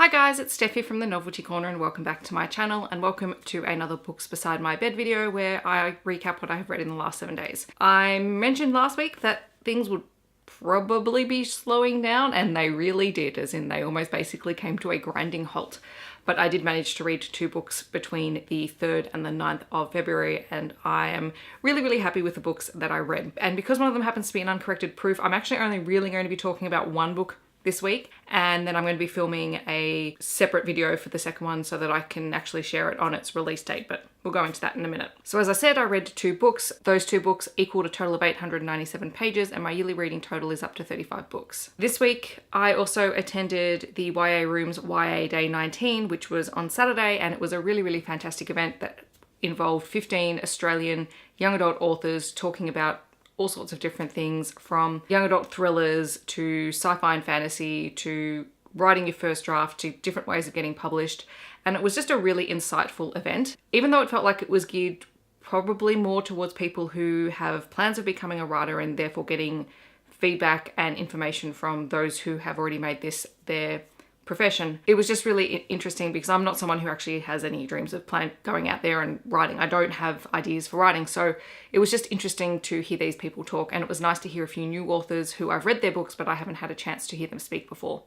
Hi guys, it's Steffi from the Novelty Corner and welcome back to my channel and welcome to another Books Beside My Bed video where I recap what I have read in the last 7 days. I mentioned last week that things would probably be slowing down and they really did, as in they almost basically came to a grinding halt. But I did manage to read 2 books between the 3rd and the 9th of February and I am really happy with the books that I read. And because one of them happens to be an uncorrected proof, I'm actually only really going to be talking about one book this week, and then I'm going to be filming a separate video for the second one so that I can actually share it on its release date, but we'll go into that in a minute. So as I said, I read 2 books. Those 2 books equaled a total of 897 pages and my yearly reading total is up to 35 books. This week I also attended the YA Room's YA Day 19, which was on Saturday, and it was a really fantastic event that involved 15 Australian young adult authors talking about all sorts of different things, from young adult thrillers to sci-fi and fantasy to writing your first draft to different ways of getting published. And it was just a really insightful event. Even though it felt like it was geared probably more towards people who have plans of becoming a writer and therefore getting feedback and information from those who have already made this their profession. It was just really interesting because I'm not someone who actually has any dreams of going out there and writing. I don't have ideas for writing, so it was just interesting to hear these people talk, and it was nice to hear a few new authors who I've read their books but I haven't had a chance to hear them speak before.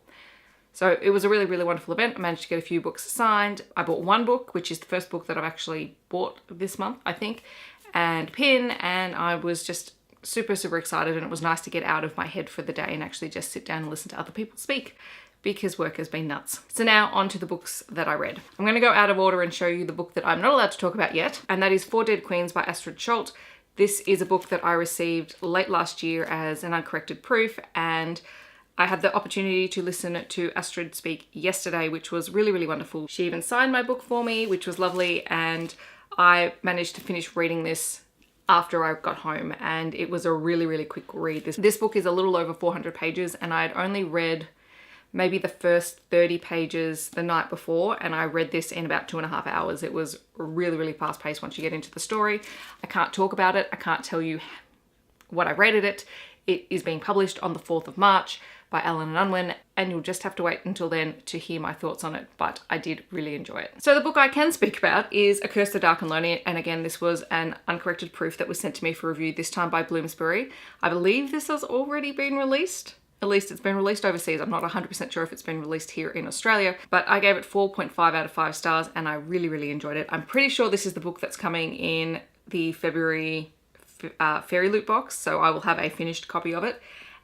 So it was a really wonderful event. I managed to get a few books signed. I bought 1 book, which is the first book that I've actually bought this month, I think, and a pin, and I was just super excited, and it was nice to get out of my head for the day and actually just sit down and listen to other people speak, because work has been nuts. So now on to the books that I read. I'm going to go out of order and show you the book that I'm not allowed to talk about yet, and that is Four Dead Queens by Astrid Schuldt. This is a book that I received late last year as an uncorrected proof, and I had the opportunity to listen to Astrid speak yesterday, which was really wonderful. She even signed my book for me, which was lovely, and I managed to finish reading this after I got home, and it was a really quick read. This book is a little over 400 pages, and I had only read maybe the first 30 pages the night before, and I read this in about 2.5 hours. It was really fast paced once you get into the story. I can't talk about it. I can't tell you what I rated it. It is being published on the 4th of March by Allen and Unwin, and you'll just have to wait until then to hear my thoughts on it, but I did really enjoy it. So the book I can speak about is A Curse, the Dark and Lonely, and again, this was an uncorrected proof that was sent to me for review, this time by Bloomsbury. I believe this has already been released. At least it's been released overseas. I'm not 100% sure if it's been released here in Australia, but I gave it 4.5 out of 5 stars and I really enjoyed it. I'm pretty sure this is the book that's coming in the February Fairy Loot box, so I will have a finished copy of it,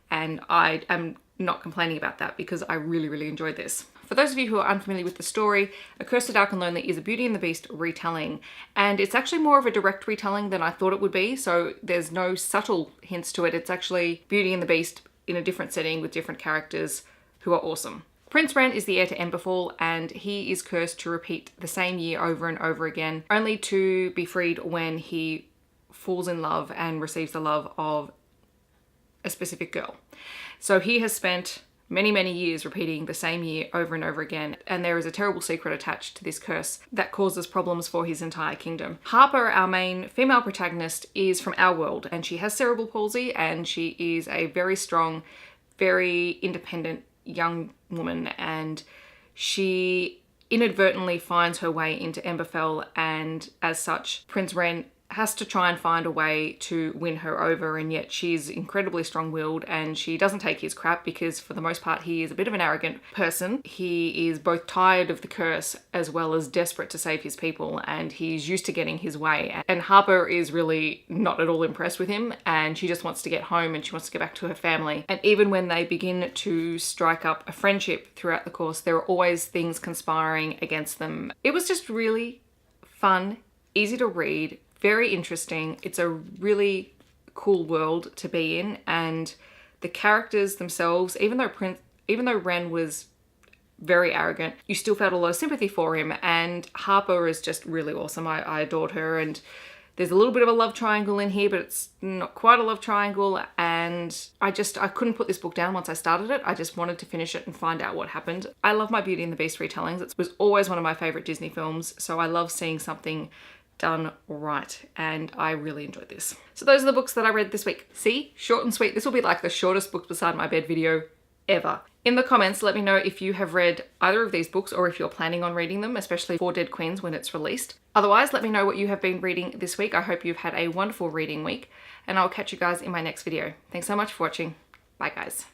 and I am not complaining about that because I really enjoyed this. For those of you who are unfamiliar with the story, A Curse, the Dark and Lonely is a Beauty and the Beast retelling, and it's actually more of a direct retelling than I thought it would be, so there's no subtle hints to it. It's actually Beauty and the Beast in a different setting with different characters who are awesome. Prince Ren is the heir to Emberfall, and he is cursed to repeat the same year over and over again, only to be freed when he falls in love and receives the love of a specific girl. So he has spent many years repeating the same year over and over again, and there is a terrible secret attached to this curse that causes problems for his entire kingdom. Harper, our main female protagonist, is from our world, and she has cerebral palsy, and she is a very strong, very independent young woman, and she inadvertently finds her way into Emberfell, and as such, Prince Ren has to try and find a way to win her over, and yet she's incredibly strong-willed and she doesn't take his crap because for the most part he is a bit of an arrogant person. He is both tired of the curse as well as desperate to save his people, and he's used to getting his way, and Harper is really not at all impressed with him, and she just wants to get home and she wants to get back to her family. And even when they begin to strike up a friendship throughout the course, there are always things conspiring against them. It was just really fun, easy to read, very interesting. It's a really cool world to be in, and the characters themselves, even though Ren was very arrogant, you still felt a lot of sympathy for him, and Harper is just really awesome. I adored her, and there's a little bit of a love triangle in here, but it's not quite a love triangle, and I couldn't put this book down once I started it. I just wanted to finish it and find out what happened. I love my Beauty and the Beast retellings. It was always one of my favorite Disney films, so I love seeing something done right, and I really enjoyed this. So those are the books that I read this week. See? Short and sweet. This will be like the shortest Books Beside My Bed video ever. In the comments, let me know if you have read either of these books or if you're planning on reading them, especially For Dead Queens when it's released. Otherwise, let me know what you have been reading this week. I hope you've had a wonderful reading week, and I'll catch you guys in my next video. Thanks so much for watching. Bye guys.